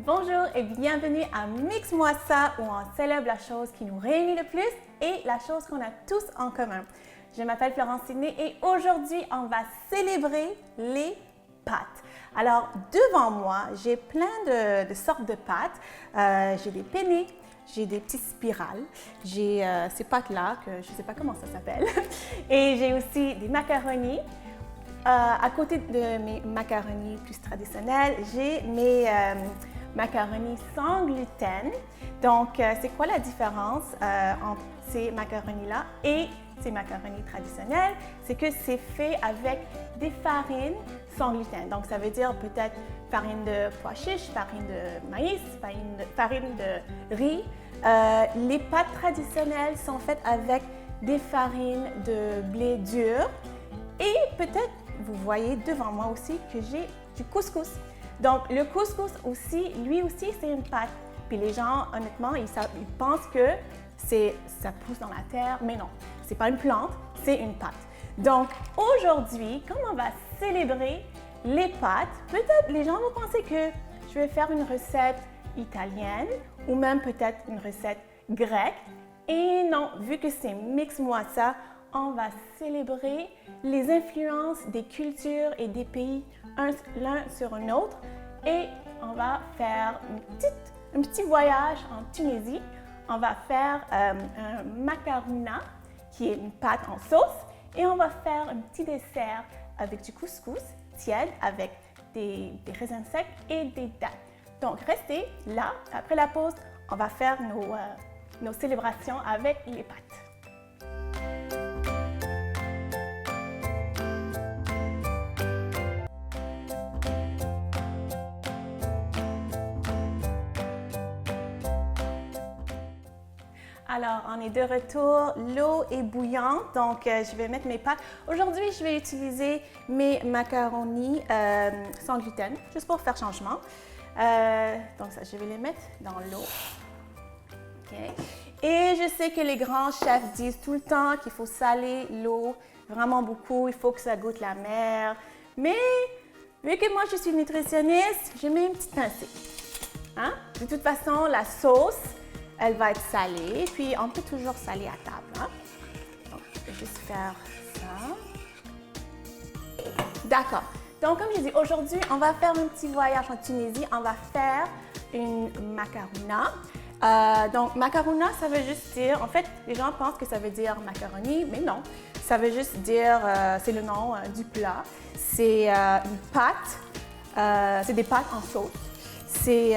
Bonjour et bienvenue à Mix-moi ça où on célèbre la chose qui nous réunit le plus et la chose qu'on a tous en commun. Je m'appelle Florence Sidney et aujourd'hui on va célébrer les pâtes. Alors devant moi j'ai plein de sortes de pâtes. J'ai des penne, j'ai des petites spirales, j'ai ces pâtes-là que je ne sais pas comment ça s'appelle et j'ai aussi des macaronis. À côté de mes macaronis plus traditionnels, j'ai mes macaronis sans gluten. Donc, c'est quoi la différence entre ces macaronis-là et ces macaronis traditionnels? C'est que c'est fait avec des farines sans gluten. Donc, ça veut dire peut-être farine de pois chiches, farine de maïs, farine de riz. Les pâtes traditionnelles sont faites avec des farines de blé dur et peut-être vous voyez devant moi aussi que j'ai du couscous. Donc, le couscous aussi, lui aussi, c'est une pâte. Puis les gens, honnêtement, ils pensent que ça pousse dans la terre, mais non, c'est pas une plante, c'est une pâte. Donc, aujourd'hui, comme on va célébrer les pâtes, peut-être les gens vont penser que je vais faire une recette italienne ou même peut-être une recette grecque. Et non, vu que c'est Mix-moi ça, on va célébrer les influences des cultures et des pays l'un sur un autre et on va faire un petit voyage en Tunisie. On va faire un macarouna qui est une pâte en sauce et on va faire un petit dessert avec du couscous tiède avec des raisins secs et des dattes. Donc restez là, après la pause, on va faire nos célébrations avec les pâtes. Alors, on est de retour, l'eau est bouillante, donc je vais mettre mes pâtes. Aujourd'hui, je vais utiliser mes macaronis sans gluten, juste pour faire changement. Donc ça, je vais les mettre dans l'eau. Okay. Et je sais que les grands chefs disent tout le temps qu'il faut saler l'eau vraiment beaucoup, il faut que ça goûte la mer. Mais vu que moi, je suis nutritionniste, je mets une petite pincée. Hein? De toute façon, la sauce, elle va être salée, puis on peut toujours saler à table. Hein? Donc, je vais juste faire ça. D'accord. Donc, comme je dis, aujourd'hui, on va faire un petit voyage en Tunisie. On va faire une macarouna. Donc, macarouna, ça veut juste dire, en fait, les gens pensent que ça veut dire macaroni, mais non. Ça veut juste dire, c'est le nom du plat. C'est une pâte, c'est des pâtes en sauce. C'est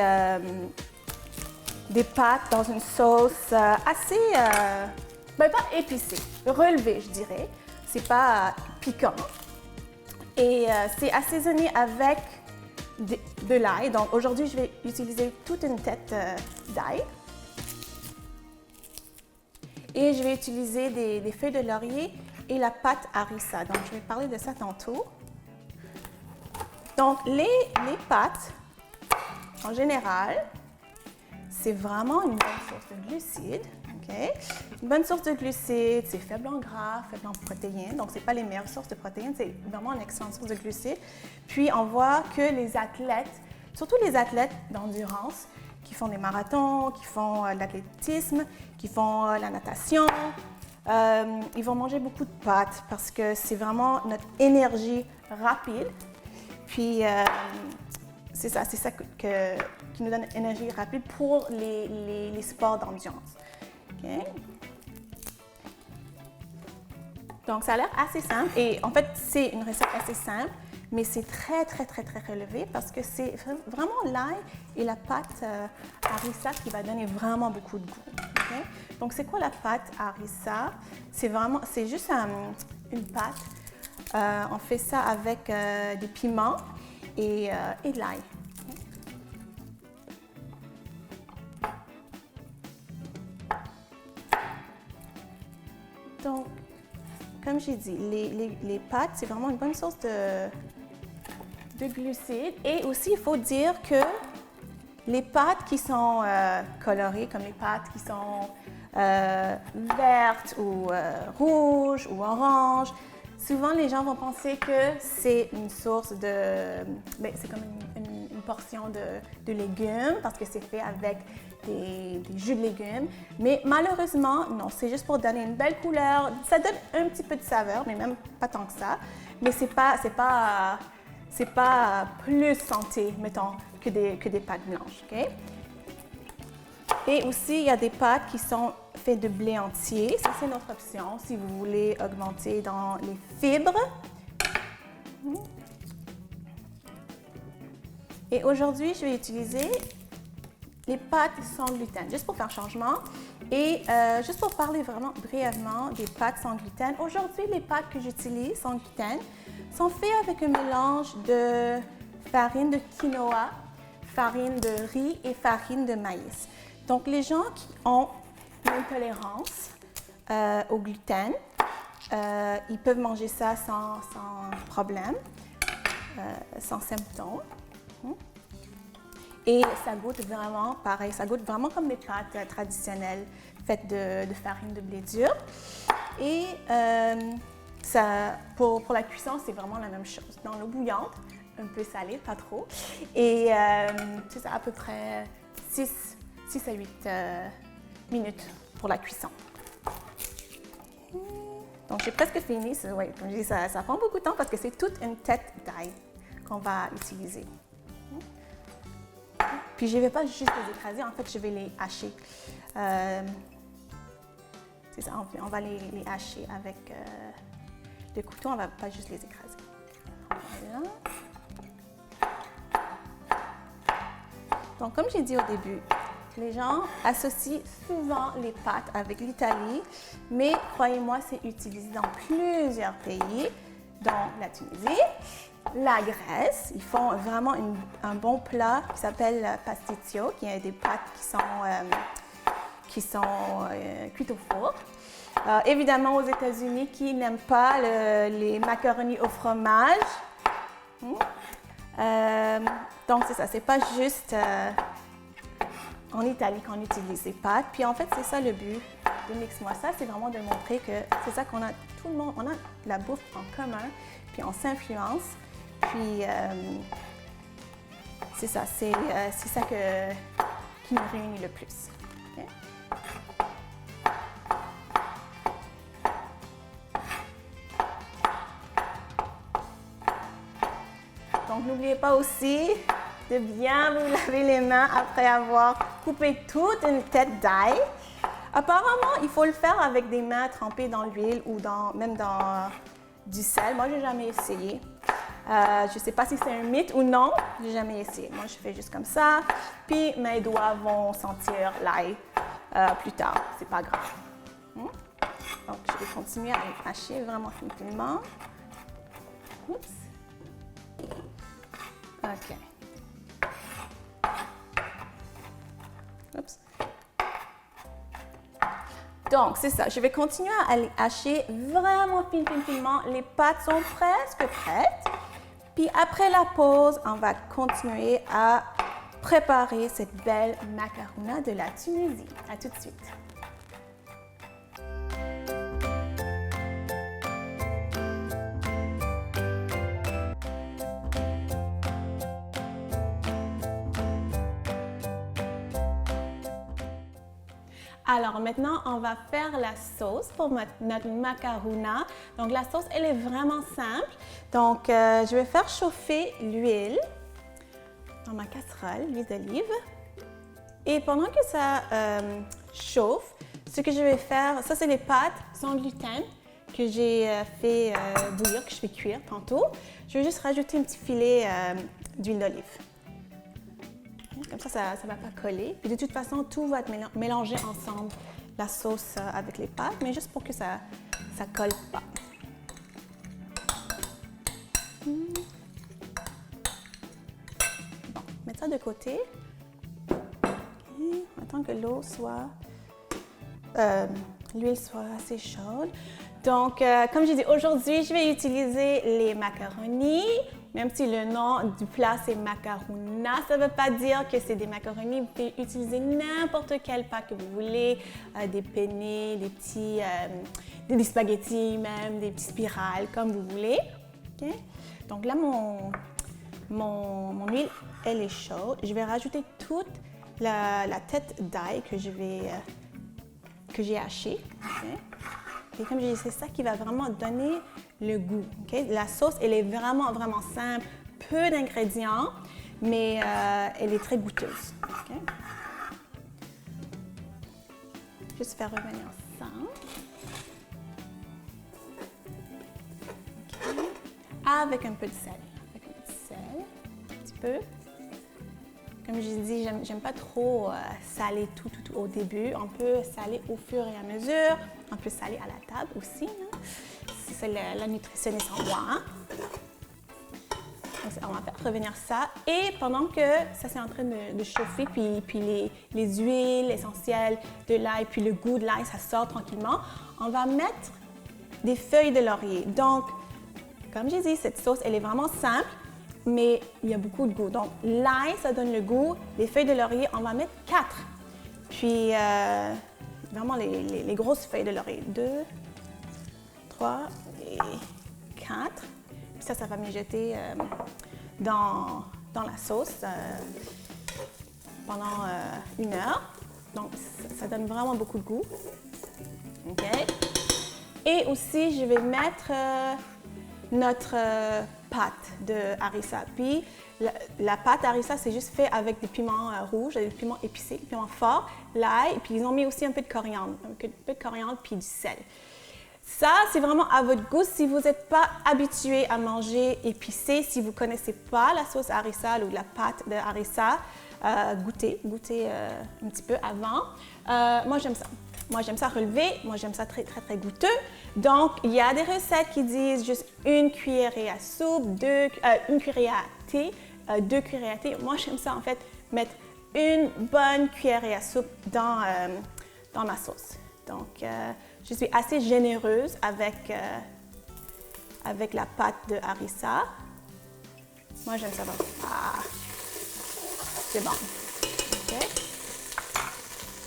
des pâtes dans une sauce assez, pas épicée, relevée, je dirais. C'est pas piquant. Et c'est assaisonné avec de l'ail. Donc aujourd'hui, je vais utiliser toute une tête d'ail. Et je vais utiliser des feuilles de laurier et la pâte harissa. Donc je vais parler de ça tantôt. Donc les pâtes, en général, c'est vraiment une bonne source de glucides. Okay? Une bonne source de glucides, c'est faible en gras, faible en protéines. Donc, ce n'est pas les meilleures sources de protéines, c'est vraiment une excellente source de glucides. Puis, on voit que les athlètes, surtout les athlètes d'endurance, qui font des marathons, qui font de l'athlétisme, qui font la natation, ils vont manger beaucoup de pâtes parce que c'est vraiment notre énergie rapide. Puis, c'est ça qui nous donne une énergie rapide pour les sports d'endurance. Okay. Donc, ça a l'air assez simple et en fait, c'est une recette assez simple, mais c'est très relevé parce que c'est vraiment l'ail et la pâte harissa qui va donner vraiment beaucoup de goût. Okay. Donc, c'est quoi la pâte harissa? C'est juste une pâte. On fait ça avec des piments et de l'ail. Donc, comme j'ai dit, les pâtes, c'est vraiment une bonne source de glucides. Et aussi, il faut dire que les pâtes qui sont colorées, comme les pâtes qui sont vertes ou rouges ou oranges, souvent les gens vont penser que c'est une source de... c'est comme une portion de légumes parce que c'est fait avec des jus de légumes. Mais malheureusement, non, c'est juste pour donner une belle couleur. Ça donne un petit peu de saveur, mais même pas tant que ça. Mais c'est pas plus santé, mettons, que des pâtes blanches, OK? Et aussi, il y a des pâtes qui sont faites de blé entier. Ça, c'est notre option si vous voulez augmenter dans les fibres. Et aujourd'hui, je vais utiliser les pâtes sans gluten, juste pour faire changement. Et juste pour parler vraiment brièvement des pâtes sans gluten. Aujourd'hui, les pâtes que j'utilise sans gluten sont faites avec un mélange de farine de quinoa, farine de riz et farine de maïs. Donc, les gens qui ont une intolérance au gluten, ils peuvent manger ça sans problème, sans symptômes. Et ça goûte vraiment pareil, ça goûte vraiment comme des pâtes traditionnelles faites de farine de blé dur. Et pour la cuisson, c'est vraiment la même chose. Dans l'eau bouillante, un peu salée, pas trop. Et c'est ça, à peu près 6 à 8 minutes pour la cuisson. Donc, j'ai presque fini. Ouais, comme je dis, ça prend beaucoup de temps parce que c'est toute une tête d'ail qu'on va utiliser. Puis, je ne vais pas juste les écraser, en fait, je vais les hacher. C'est ça, on va les hacher avec le couteau, on ne va pas juste les écraser. Voilà. Donc, comme j'ai dit au début, les gens associent souvent les pâtes avec l'Italie, mais croyez-moi, c'est utilisé dans plusieurs pays, dont la Tunisie, la Grèce. Ils font vraiment un bon plat qui s'appelle pasticcio, qui est des pâtes qui sont cuites au four. Évidemment, aux États-Unis, qui n'aiment pas les macaronis au fromage. Donc, c'est ça, c'est pas juste en Italie qu'on utilise ces pâtes. Puis en fait, c'est ça le but de Mix-moi ça, c'est vraiment de montrer que c'est ça qu'on a, tout le monde, on a la bouffe en commun, puis on s'influence. Puis c'est ça, c'est ça qui nous réunit le plus. Okay? Donc, n'oubliez pas aussi de bien vous laver les mains après avoir coupé toute une tête d'ail. Apparemment, il faut le faire avec des mains trempées dans l'huile ou même dans du sel. Moi, je n'ai jamais essayé. Je ne sais pas si c'est un mythe ou non. Je n'ai jamais essayé. Moi, je fais juste comme ça. Puis, mes doigts vont sentir l'ail plus tard. C'est pas grave. Donc, je vais continuer à les hacher vraiment finement. Oups. OK. Oups. Donc, c'est ça. Je vais continuer à les hacher vraiment finement. Les pâtes sont presque prêtes. Puis après la pause, on va continuer à préparer cette belle macarona de la Tunisie. À tout de suite. Alors maintenant, on va faire la sauce pour notre macarona. Donc la sauce, elle est vraiment simple. Donc je vais faire chauffer l'huile dans ma casserole, l'huile d'olive. Et pendant que ça chauffe, ce que je vais faire, ça c'est les pâtes sans gluten que j'ai fait bouillir, que je fais cuire tantôt. Je vais juste rajouter un petit filet d'huile d'olive. Comme ça ne va pas coller. Et de toute façon, tout va être mélangé ensemble, la sauce avec les pâtes, mais juste pour que ça ne colle pas. Bon, mettre ça de côté. Okay. Attends que l'huile soit assez chaude. Donc, comme j'ai dit, aujourd'hui, je vais utiliser les macaronis. Même si le nom du plat, c'est macarona, ça ne veut pas dire que c'est des macaronis. Vous pouvez utiliser n'importe quel plat que vous voulez, des penne, des spaghettis même, des petites spirales, comme vous voulez. Okay? Donc là, mon huile, elle est chaude. Je vais rajouter toute la tête d'ail que j'ai hachée. Okay? Et comme je dis, c'est ça qui va vraiment donner le goût. Okay? La sauce, elle est vraiment, vraiment simple, peu d'ingrédients, mais elle est très goûteuse. Okay? Juste faire revenir ça. Okay. Avec un peu de sel. Avec un peu de sel, un petit peu. Comme je dis, j'aime pas trop saler tout au début. On peut saler au fur et à mesure. On peut saler à la table aussi. Hein. C'est la nutritionniste en moi. Hein. On va faire revenir ça. Et pendant que ça c'est en train de chauffer, puis les huiles essentielles de l'ail, puis le goût de l'ail, ça sort tranquillement, on va mettre des feuilles de laurier. Donc, comme j'ai dit, cette sauce, elle est vraiment simple, mais il y a beaucoup de goût. Donc, l'ail, ça donne le goût. Les feuilles de laurier, on va mettre 4. Puis, vraiment les grosses feuilles de laurier. 2, 3 et 4. Puis ça va mijoter dans la sauce pendant 1 heure. Donc, ça donne vraiment beaucoup de goût. OK? Et aussi, je vais mettre notre pâte de harissa. Puis, la pâte harissa, c'est juste fait avec des piments rouges, des piments épicés, des piments forts, l'ail, et puis ils ont mis aussi un peu de coriandre, puis du sel. Ça, c'est vraiment à votre goût. Si vous n'êtes pas habitué à manger épicé, si vous ne connaissez pas la sauce harissa ou la pâte de harissa, goûtez un petit peu avant. Moi, j'aime ça. Moi, j'aime ça relevé. Moi, j'aime ça très, très, très goûteux. Donc, il y a des recettes qui disent juste 1 cuillerée à soupe, 1 cuillerée à thé, 2 cuillerées à thé. Moi, j'aime ça, en fait, mettre une bonne cuillerée à soupe dans ma sauce. Donc, je suis assez généreuse avec la pâte de harissa. Moi, j'aime ça. Ah, c'est bon. Okay.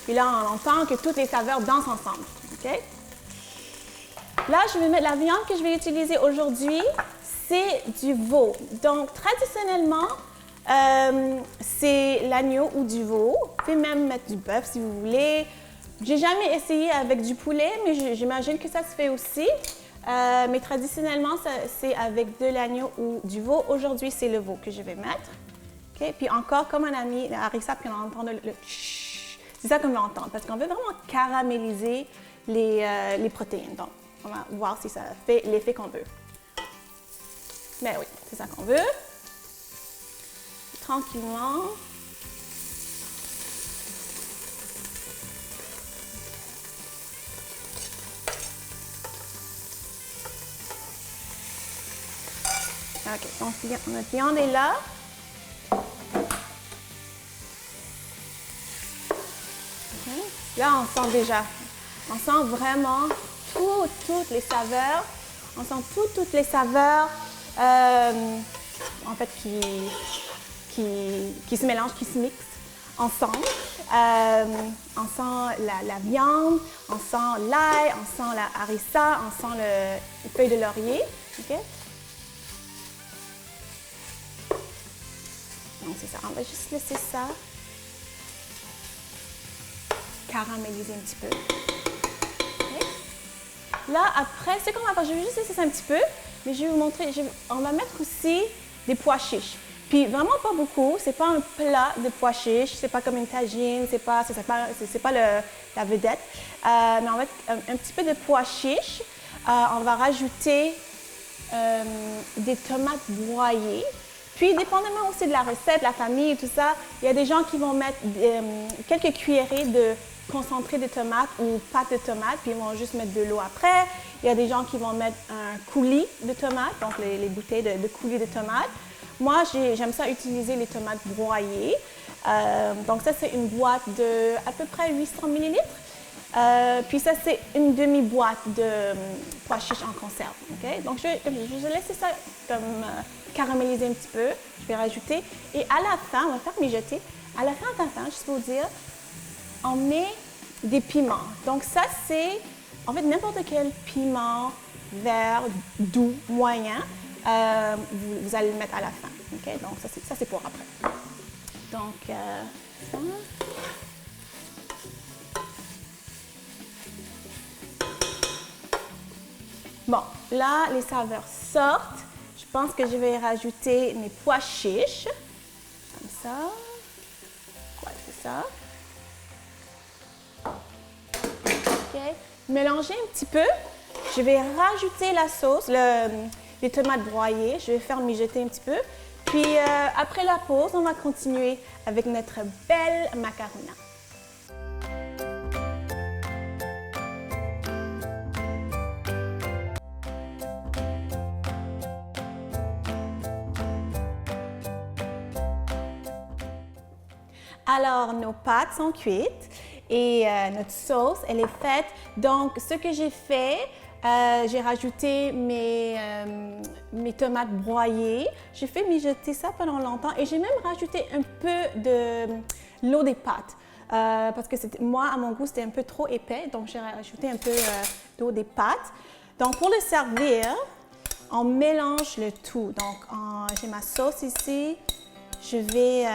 Puis là, on entend que toutes les saveurs dansent ensemble. Okay. Là, je vais mettre la viande que je vais utiliser aujourd'hui, c'est du veau. Donc, traditionnellement, c'est l'agneau ou du veau. Vous pouvez même mettre du bœuf si vous voulez. J'ai jamais essayé avec du poulet, mais j'imagine que ça se fait aussi. Mais traditionnellement, c'est avec de l'agneau ou du veau. Aujourd'hui, c'est le veau que je vais mettre. Okay? Puis encore, comme on a mis la harissa, puis on entend le chut. C'est ça qu'on veut entendre, parce qu'on veut vraiment caraméliser les protéines. Donc, on va voir si ça fait l'effet qu'on veut. Mais oui, c'est ça qu'on veut. Tranquillement. OK, donc notre viande est là. Okay. Là, on sent déjà. On sent vraiment toutes les saveurs. On sent toutes les saveurs en fait qui se mélangent, qui se mixent ensemble. On sent la viande, on sent l'ail, on sent la harissa, on sent les feuilles de laurier. Okay? Donc c'est ça, on va juste laisser ça caraméliser un petit peu. Okay. Là, après, ce qu'on va faire, je vais juste laisser ça un petit peu, mais je vais vous montrer, on va mettre aussi des pois chiches. Puis vraiment pas beaucoup, c'est pas un plat de pois chiches, c'est pas comme une tagine, c'est pas la vedette. Mais on va mettre un petit peu de pois chiches. On va rajouter des tomates broyées. Puis, dépendamment aussi de la recette, la famille et tout ça, il y a des gens qui vont mettre quelques cuillerées de concentré de tomates ou pâte de tomates, puis ils vont juste mettre de l'eau après. Il y a des gens qui vont mettre un coulis de tomates, donc les bouteilles de coulis de tomates. Moi, j'aime ça utiliser les tomates broyées. Donc ça, c'est une boîte de à peu près 800 ml. Puis ça, c'est une demi-boîte de pois chiches en conserve. Okay? Donc, je vais laisser ça comme caraméliser un petit peu. Je vais rajouter. Et à la fin, on va faire mijoter. À la fin, juste pour vous dire, on met des piments. Donc ça, c'est en fait n'importe quel piment vert, doux, moyen. vous allez le mettre à la fin. Okay? Donc, ça c'est pour après. Donc, ça. Bon, là, les saveurs sortent. Je pense que je vais rajouter mes pois chiches. Comme ça. Ouais, c'est ça. OK. Mélanger un petit peu. Je vais rajouter la sauce, les tomates broyées. Je vais faire mijoter un petit peu. Puis, après la pause, on va continuer avec notre belle macarona. Alors, nos pâtes sont cuites et notre sauce, elle est faite. Donc, ce que j'ai fait, j'ai rajouté mes tomates broyées. J'ai fait mijoter ça pendant longtemps et j'ai même rajouté un peu de l'eau des pâtes. Parce que moi, à mon goût, c'était un peu trop épais. Donc, j'ai rajouté un peu d'eau des pâtes. Donc, pour le servir, on mélange le tout. Donc, j'ai ma sauce ici. Je vais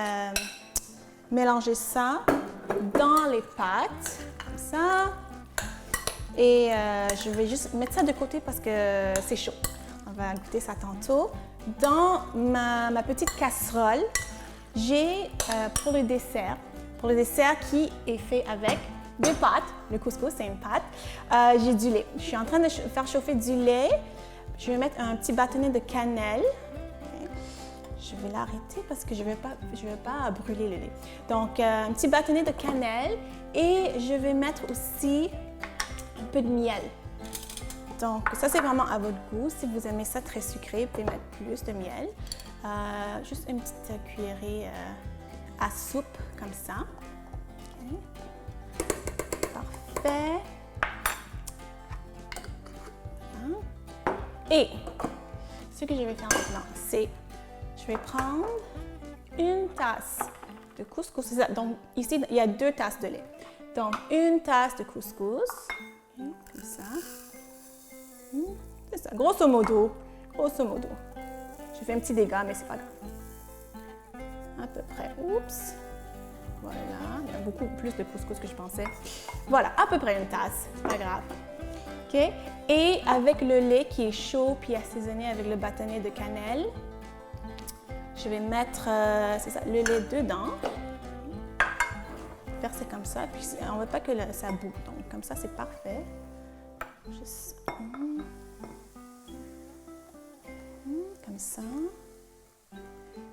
mélanger ça dans les pâtes, comme ça. Et je vais juste mettre ça de côté parce que c'est chaud. On va goûter ça tantôt. Dans ma petite casserole, j'ai pour le dessert qui est fait avec des pâtes. Le couscous, c'est une pâte. J'ai du lait. Je suis en train de faire chauffer du lait. Je vais mettre un petit bâtonnet de cannelle. Je vais l'arrêter parce que je ne vais pas brûler le lait. Donc, un petit bâtonnet de cannelle et je vais mettre aussi un peu de miel. Donc, ça, c'est vraiment à votre goût. Si vous aimez ça très sucré, vous pouvez mettre plus de miel. Juste une petite cuillerée à soupe, comme ça. Okay. Parfait. Et ce que je vais faire maintenant, c'est je vais prendre une tasse de couscous. C'est ça. Donc, ici, il y a 2 tasses de lait. Donc, une tasse de couscous. Comme ça. C'est ça. Grosso modo. Je fais un petit dégât, mais c'est pas grave. À peu près. Oups. Voilà. Il y a beaucoup plus de couscous que je pensais. Voilà. À peu près une tasse. C'est pas grave. OK? Et avec le lait qui est chaud puis assaisonné avec le bâtonnet de cannelle, je vais mettre le lait dedans. Verser comme ça. Puis on ne veut pas que ça boue. Donc comme ça, c'est parfait. Juste comme ça.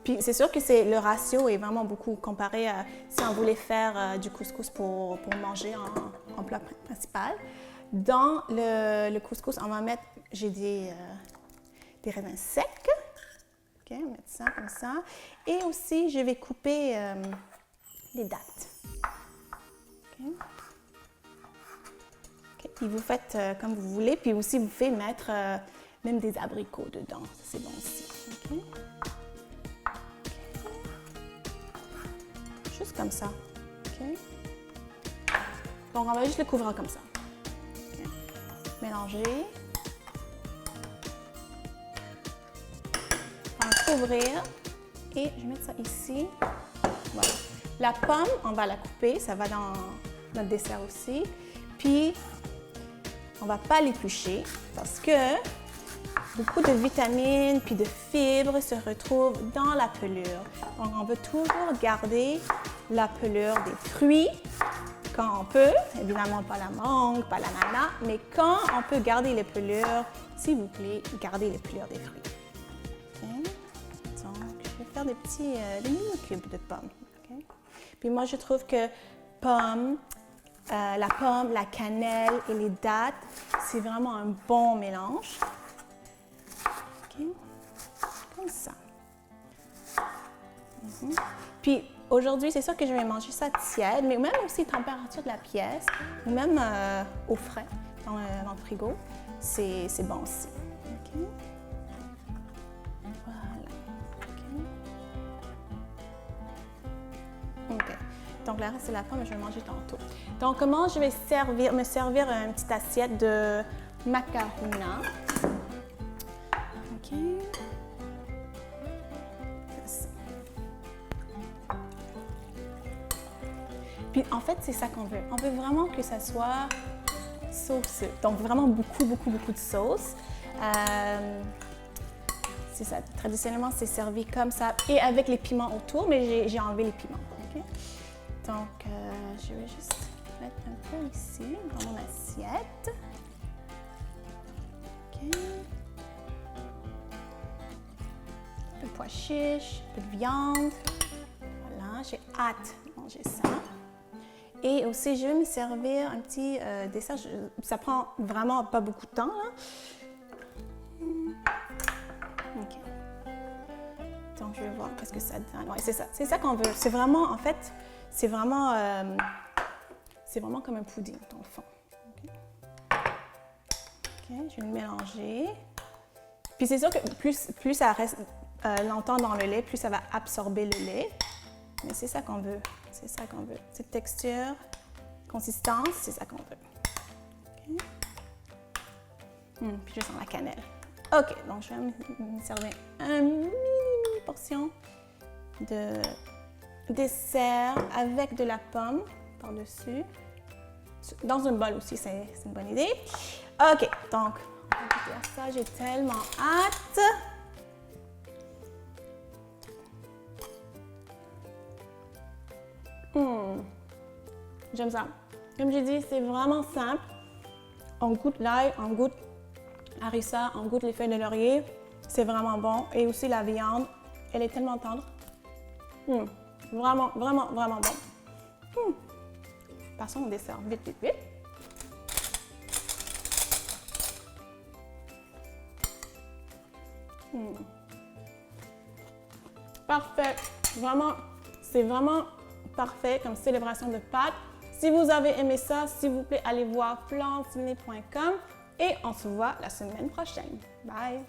Puis c'est sûr que le ratio est vraiment beaucoup comparé à si on voulait faire du couscous pour manger en plat principal. Dans le couscous, on va mettre, j'ai des raisins secs. OK, on va mettre ça comme ça. Et aussi, je vais couper les dattes. OK. OK. Puis vous faites comme vous voulez. Puis aussi, vous pouvez mettre même des abricots dedans. C'est bon aussi. OK. Juste comme ça. OK. Donc, on va juste le couvrir comme ça. OK. Mélanger. Ouvrir et je vais mettre ça ici. Voilà. La pomme, on va la couper, ça va dans notre dessert aussi. Puis, on ne va pas l'éplucher parce que beaucoup de vitamines puis de fibres se retrouvent dans la pelure. Donc, on veut toujours garder la pelure des fruits quand on peut. Évidemment, pas la mangue, pas l'ananas, mais quand on peut garder les pelures, s'il vous plaît, gardez les pelures des fruits. Faire des mini-cubes de pommes. Okay? Puis moi, je trouve que la pomme, la cannelle et les dattes, c'est vraiment un bon mélange. Okay? Comme ça. Puis aujourd'hui, c'est sûr que je vais manger ça tiède, mais même aussi température de la pièce, ou même au frais dans le frigo, c'est bon aussi. Okay? OK. Donc, le reste, c'est la pomme, je vais manger tantôt. Donc, comment je vais me servir une petite assiette de macarona. OK. Puis en fait, c'est ça qu'on veut. On veut vraiment que ça soit sauceux. Donc vraiment beaucoup de sauce. C'est ça. Traditionnellement, c'est servi comme ça et avec les piments autour, mais j'ai enlevé les piments. Okay? Donc, je vais juste mettre un peu ici dans mon assiette. OK. Un peu de pois chiches, un peu de viande. Voilà, j'ai hâte de manger ça. Et aussi, je vais me servir un petit dessert. Ça prend vraiment pas beaucoup de temps, là. OK. Donc, je vais voir qu'est-ce que ça donne. Oui, c'est ça. C'est ça qu'on veut. C'est vraiment, en fait, c'est vraiment comme un pudding, dans le fond. OK. OK, je vais le mélanger. Puis, c'est sûr que plus ça reste longtemps dans le lait, plus ça va absorber le lait. Mais c'est ça qu'on veut. C'est ça qu'on veut. Cette texture, consistance, c'est ça qu'on veut. OK. Puis, je sens la cannelle. OK, donc je vais me servir une mini portion de dessert avec de la pomme par-dessus. Dans une bolle aussi, c'est une bonne idée. OK, donc on va goûter à ça. J'ai tellement hâte. J'aime ça. Comme j'ai dit, c'est vraiment simple. On goûte l'ail, on goûte harissa, on goûte les feuilles de laurier. C'est vraiment bon. Et aussi la viande, elle est tellement tendre. Vraiment bon. Passons au dessert. Vite. Parfait. Vraiment, c'est vraiment parfait comme célébration de Pâques. Si vous avez aimé ça, s'il vous plaît, allez voir plantdîner.com et on se voit la semaine prochaine. Bye!